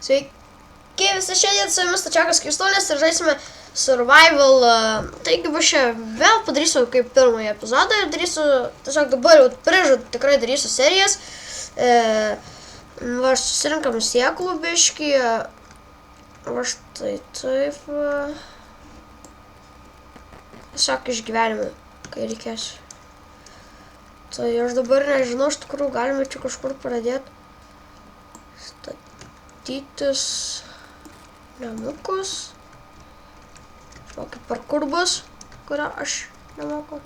Sveiki visi, šiandien su jumis Tačiakas Kristolis ir žaisime Survival. Taigi va čia vėl padarysiu kaip pirmąjį epizodą ir darysiu, tiesiog dabar jau prižadu, tikrai darysiu serijas. Va susirinkam sėklų biškį. Va štai taip. Tiesiog išgyvenime, kai reikės. Tai aš dabar nežinau, iš tikrųjų galime čia kažkur pradėti statytis namukus. Kokį parkour bus, kurio aš nemoku.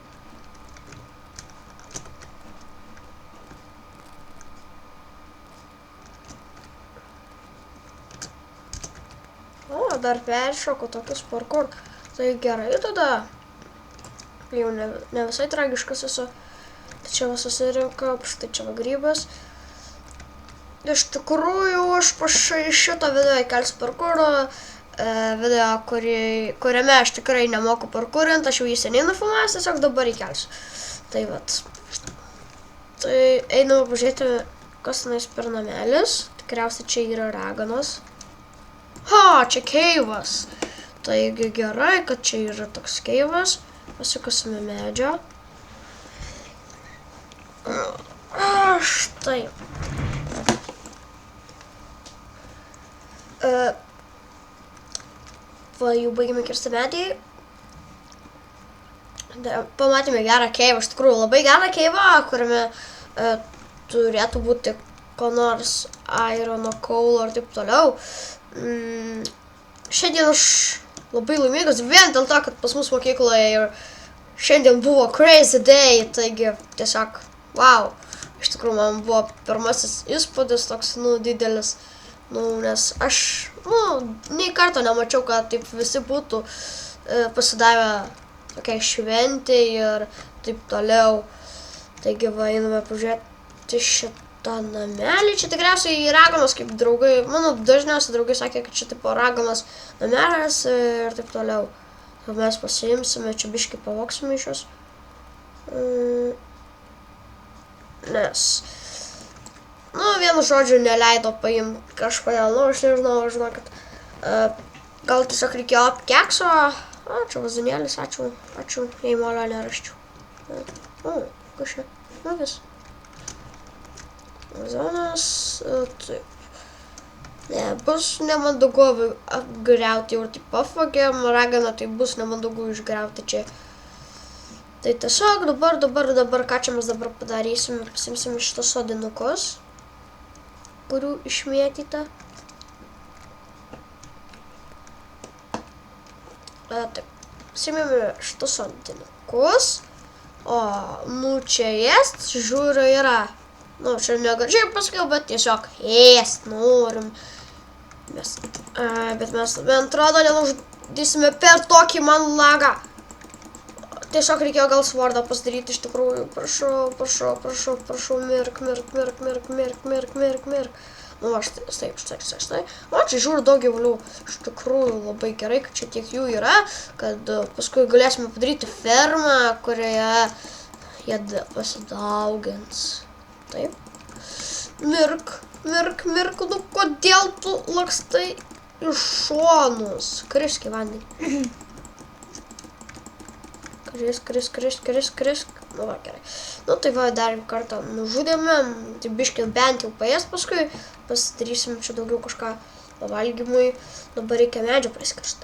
O, dar peršoku tokius parkour. Tai gerai tada. Jau ne visai tragiškas esu. Tai čia va susirinka, štai čia va grybas. Iš tikrųjų, aš šito video įkelsiu parkour video, kuriame aš tikrai nemoku parkourint, aš jau jį seniai nufilmavęs, tiesiog dabar įkelsiu. Tai vat. Tai einame pažiūrėti, kas tenais per namelis. Tikriausiai čia yra raganos. Ha, čia keivas. Taigi gerai, kad čia yra toks keivas. Pasikasime medžio. Štai. Va, jau baigėme kirsti medį. Pamatėme gerą keivą, iš tikrųjų labai gerą keivą, kuriame turėtų būti ko nors irono, kaulo ir taip toliau. Šiandien aš labai laimingas vien dėl to, kad pas mus mokykloje ir šiandien buvo crazy day, taigi tiesiog wow. Iš tikrųjų man buvo pirmasis įspūdis toks, didelis. Nes aš, nei karto nemačiau, kad taip visi būtų pasidavę tokiai šventei ir taip toliau. Taigi va, einame pažiūrėti šitą namelį. Čia tikriausiai raganos kaip draugai, mano dažniausiai draugai sakė, kad čia tipo raganos namelis ir taip toliau. Tai mes pasiimsime, čia biškį pavoksime iš jos. Nes vienu žodžiu neleido paimti kažkodėl, aš nežinau, žinokit, gal tiesiog reikėjo kekso, čia vazonėlis, ačiū, jei molio neraščiau. Kas čia, vis. Vazonas, taip. Ne, bus nemandagu apgriauti, jau taip pafogėm, raganą, tai bus nemandagu išgriauti čia. Tai tiesiog dabar, ką čia mes dabar padarysim, pasimsim šitos sodinukus, kurių išmėtyta. Taip, pasimėme šitos sodinukus, o, čia ėst, žiūriu, yra, čia negražiai pasakiau, bet tiesiog ėst norim. Bet mes, man atrodo, nenužudysime per tokį man lagą. Tiesiog reikėjo gal svardą pasidaryti iš tikrųjų. Prašau, mirk. Va, štai. O, čia žiūriu daug gyvulių. Iš tikrųjų labai gerai, kad čia tiek jų yra, kad paskui galėsime padaryti fermą, kurioje jie pasidaugins. Taip. Mirk, kodėl tu lakstai iš šonus? Krisk į vandenį. Krisk. Va, gerai. Tai va, dar kartą nužudėme, tai biškį bent jau paės paskui, pasidarysim čia daugiau kažką pavalgymui, dabar reikia medžio priskirsti.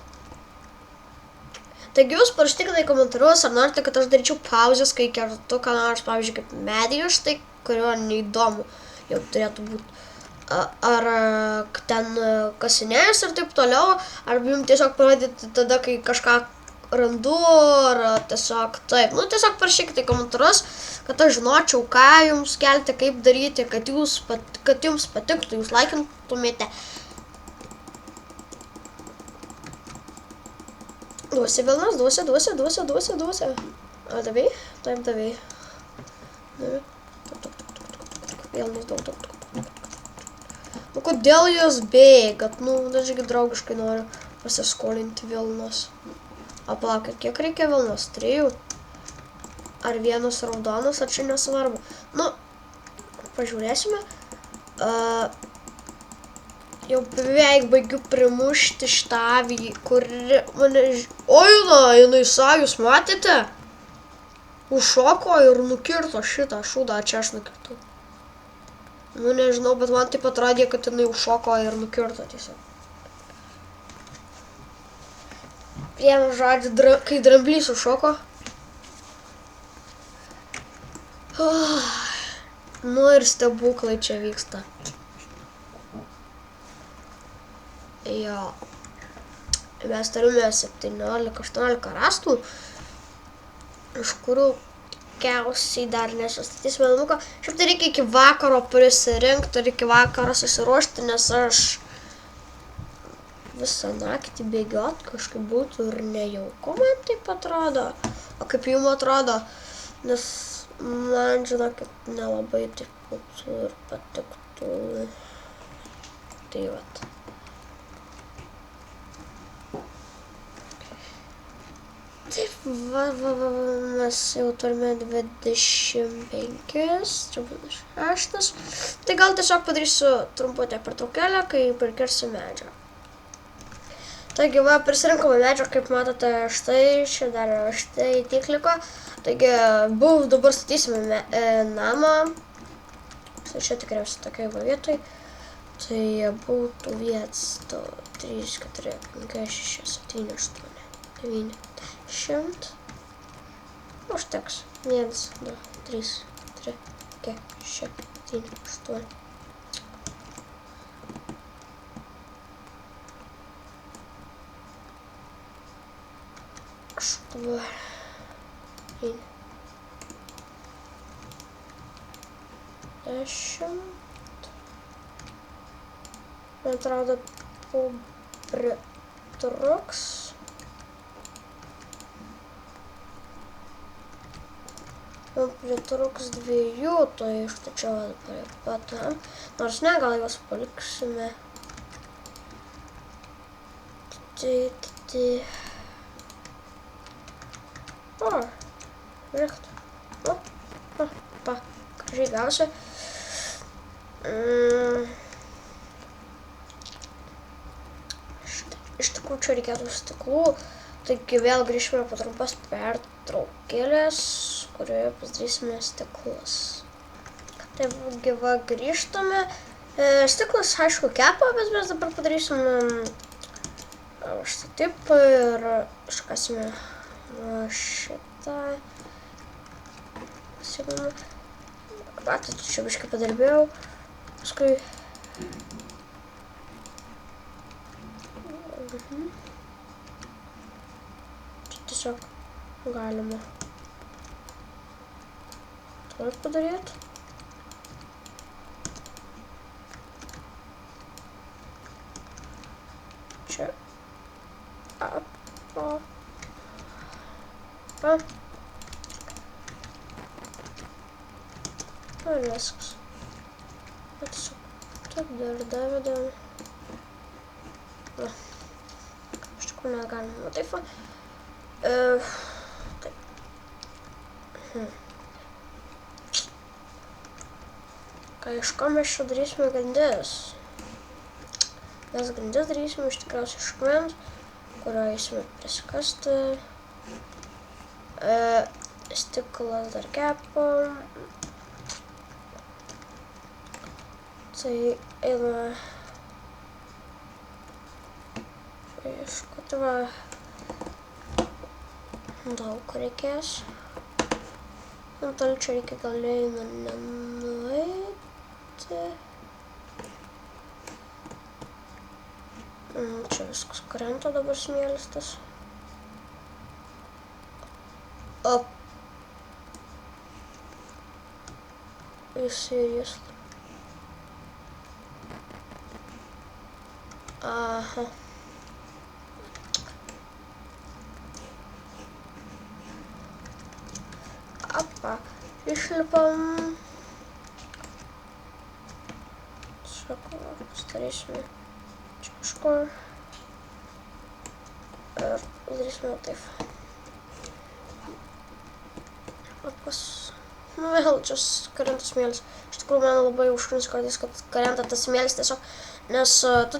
Taigi jūs parašykite į komentarus, ar norite, kad aš daryčiau pauzės, kai kertu ką nors, pavyzdžiui, kaip medijų, štai, kurio neįdomu jau turėtų būti. Ar ten kasinėjus ir taip toliau, arba jums tiesiog parodyti tada, kai kažką randu, ar tiesiog taip. Tiesiog parašykite į komentarus, kad aš žinočiau, ką jums kelti, kaip daryti, kad jums patiktų, jūs laikintumėte. Duosi vilnas, duosi. Ar davei? Taip, davei. Vilnas daug. Kodėl jūs bėgat? Dažnai draugiškai noriu pasiskolinti vilnos. O palaukit, kiek reikia vilnos? 3? Ar vienas raudonas, ar čia nesvarbu? Pažiūrėsime. Jau beveik baigiu primušti šitą avį, kuri mane... Oina, jinai jūs matėte? Užšoko ir nukirto šitą šūdą, čia aš nukirtau. Nu, nežinau, bet man taip atrodė, kad jinai užšoko ir nukirto tiesiog. Vienu žodžiu, kai dramblys užšoko. Nu ir stebuklai čia vyksta. Jo. Mes turime 17-18 rastų, iš kurių tikiausiai dar nesustatysime namuką. Šiaip tai reikia iki vakaro prisirinkti ir iki vakaro susiruošti, nes aš visą naktį bėgiot kažkaip būtų ir nejauku, man taip atrodo. O kaip jums atrodo, nes man, žinokit, nelabai taip būtų ir patiktų. Tai vat. Taip, mes jau turime 25, čia būtų 6. Tai gal tiesiog padarysiu trumputę pertraukėlę, kai prikirsiu medžio. Taigi, prisirinkome medžio, kaip matote, štai, čia dar štai tiek liko. Taigi, dabar statysime namą. Štai čia tikriausiai tokiai vietoj. Tai būtų 1, 2, 3, 4, 5, 6, 7, 8, 9, 10. Užteks. 1, 2, 3, 4, 5, 6, 7, 8. Aštuoni. 10. Man atrodo, pritruks. Man pritruks 2, tai štai čia patam. Nors ne, gal juos paliksime. O, žiūrėkit. Gražiai gausi. Iš tikrųjų čia reikėtų stiklų. Taigi vėl grįžime po trumpas pertraukėlės, kurioje pasidarysime stiklus. Taigi va, grįžtame. Stiklas, aišku, kepa, bet mes dabar padarysime štai taip ir iškasime šitą. Matot, čia biškai padirbėjau. Paskui... Čia tiesiog galima taip padaryti. Čia. Ir viskas. Taip dar davedam. Iš tikrųjų negalima. Taip va. Taip. Ką iš ko mes čia darysime grindis? Mes grindis darysime iš tikriausiai iš akmens, kurio eisime prisikasti. Stiklas dar kepam. Tai einame ieškoti, va, daug reikės. Toliau čia reikia gal nenueiti. Čia viskas krenta dabar smėlis tas. Op. Jis. Aha. Apa. Išlipam. Sako, pastarysime čia kažkur. Ir padarysime taip. Apas. Nu vėl čia krenta smėlis. Iš tikrųjų, man labai užkrinsi kartais, kad krenta tas smėlis tiesiog. Nes tu